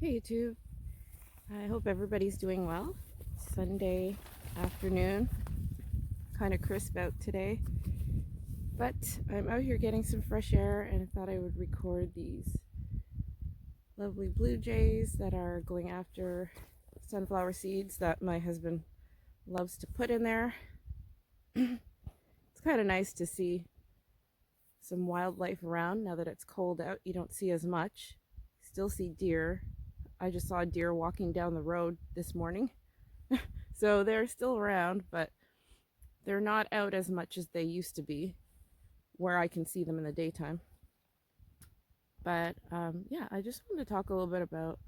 Hey YouTube, I hope everybody's doing well. Sunday afternoon, kind of crisp out today, but I'm out here getting some fresh air and I thought I would record these lovely blue jays that are going after sunflower seeds that my husband loves to put in there. It's kind of nice to see some wildlife around now that it's cold out. You don't see as much. Still see deer. I just saw a deer walking down the road this morning. So they're still around, but they're not out as much as they used to be where I can see them in the daytime. But yeah, I just wanted to talk a little bit about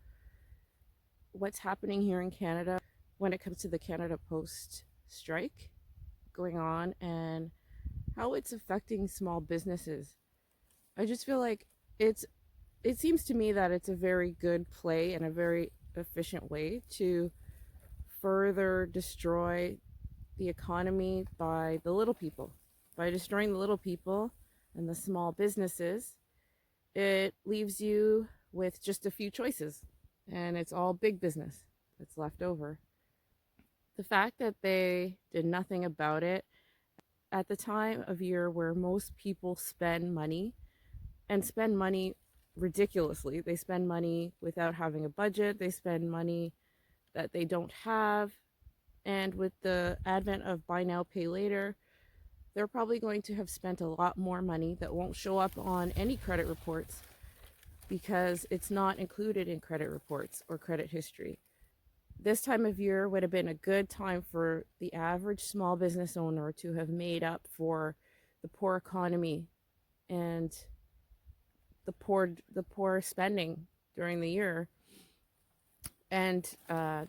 what's happening here in Canada when it comes to the Canada Post strike going on and how it's affecting small businesses. I just feel like it seems to me that it's a very good play and a very efficient way to further destroy the economy by the little people. By destroying the little people and the small businesses, it leaves you with just a few choices, and it's all big business that's left over. The fact that they did nothing about it at the time of year where most people spend money and spend money ridiculously. They spend money without having a budget, they spend money that they don't have. And with the advent of buy now, pay later, they're probably going to have spent a lot more money that won't show up on any credit reports because it's not included in credit reports or credit history. This time of year would have been a good time for the average small business owner to have made up for the poor economy and the poor spending during the year. And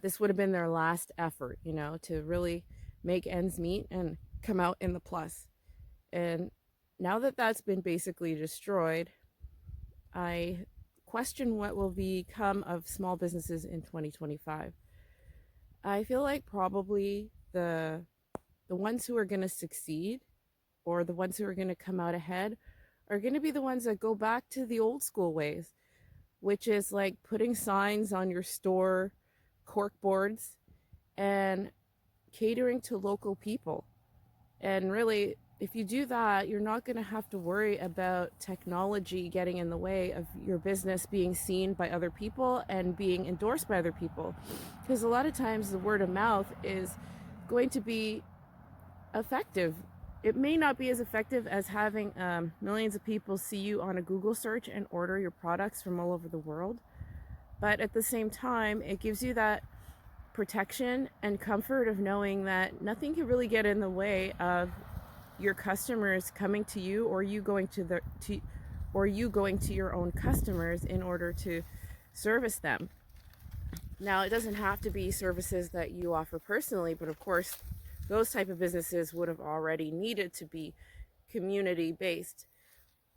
this would have been their last effort, to really make ends meet and come out in the plus. And now that that's been basically destroyed, I question what will become of small businesses in 2025. I feel like probably the ones who are going to succeed or the ones who are going to come out ahead are going to be the ones that go back to the old school ways, which is like putting signs on your store cork boards and catering to local people. And really, if you do that, you're not going to have to worry about technology getting in the way of your business being seen by other people and being endorsed by other people. Because a lot of times the word of mouth is going to be effective. It may not be as effective as having millions of people see you on a Google search and order your products from all over the world. But at the same time, it gives you that protection and comfort of knowing that nothing can really get in the way of your customers coming to you or you going to your own customers in order to service them. Now, it doesn't have to be services that you offer personally, but of course, those type of businesses would have already needed to be community based.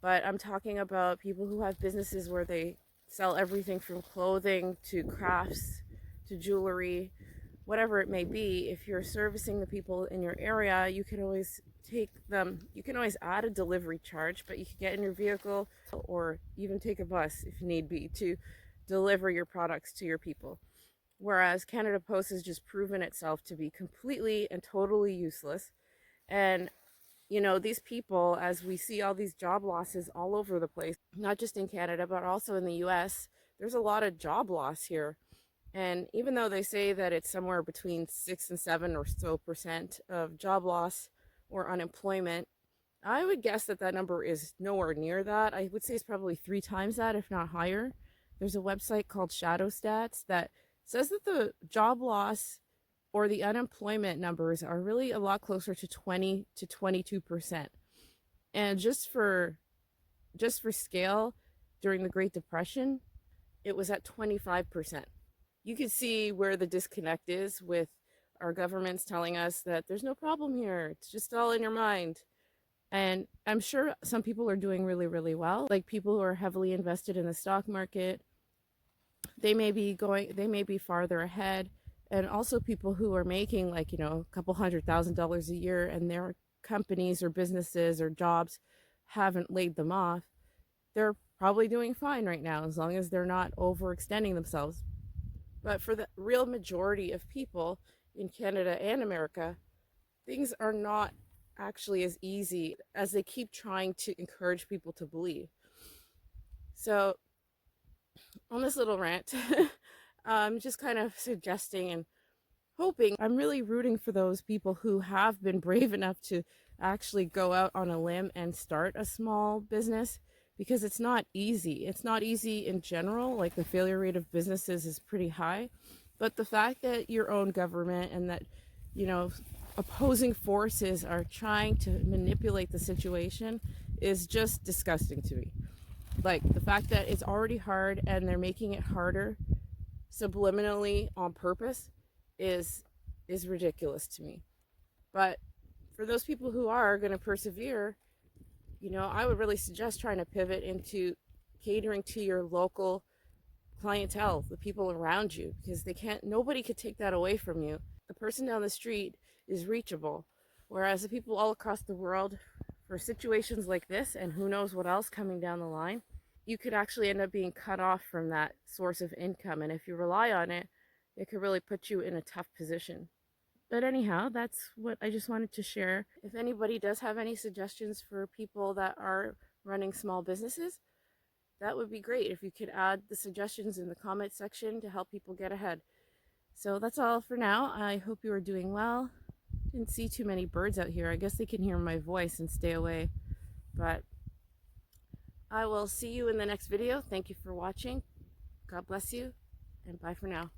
But I'm talking about people who have businesses where they sell everything from clothing to crafts to jewelry, whatever it may be. If you're servicing the people in your area, you can always add a delivery charge, but you can get in your vehicle or even take a bus if need be to deliver your products to your people. Whereas Canada Post has just proven itself to be completely and totally useless. And these people, as we see all these job losses all over the place, not just in Canada, but also in the US, there's a lot of job loss here. And even though they say that it's somewhere between 6 and 7 or so percent of job loss or unemployment, I would guess that that number is nowhere near that. I would say it's probably 3 times that, if not higher. There's a website called Shadow Stats that says that the job loss or the unemployment numbers are really a lot closer to 20 to 22%. And just for scale, during the Great Depression, it was at 25%. You can see where the disconnect is with our governments telling us that there's no problem here. It's just all in your mind. And I'm sure some people are doing really, really well. Like people who are heavily invested in the stock market, they may be farther ahead. And also people who are making like, a couple $100,000 a year and their companies or businesses or jobs haven't laid them off. They're probably doing fine right now as long as they're not overextending themselves. But for the real majority of people in Canada and America, things are not actually as easy as they keep trying to encourage people to believe. So, on this little rant, I'm just kind of suggesting and hoping, I'm really rooting for those people who have been brave enough to actually go out on a limb and start a small business, because it's not easy. It's not easy in general. Like, the failure rate of businesses is pretty high. But the fact that your own government and that, you know, opposing forces are trying to manipulate the situation is just disgusting to me. Like, the fact that it's already hard and they're making it harder subliminally on purpose is ridiculous to me. But for those people who are going to persevere, you know, I would really suggest trying to pivot into catering to your local clientele, the people around you, because nobody could take that away from you. The person down the street is reachable, whereas the people all across the world, for situations like this and who knows what else coming down the line, you could actually end up being cut off from that source of income. And if you rely on it, it could really put you in a tough position. But anyhow, that's what I just wanted to share. If anybody does have any suggestions for people that are running small businesses, that would be great if you could add the suggestions in the comment section to help people get ahead. So that's all for now. I hope you are doing well. Didn't see too many birds out here. I guess they can hear my voice and stay away. But I will see you in the next video. Thank you for watching. God bless you, and bye for now.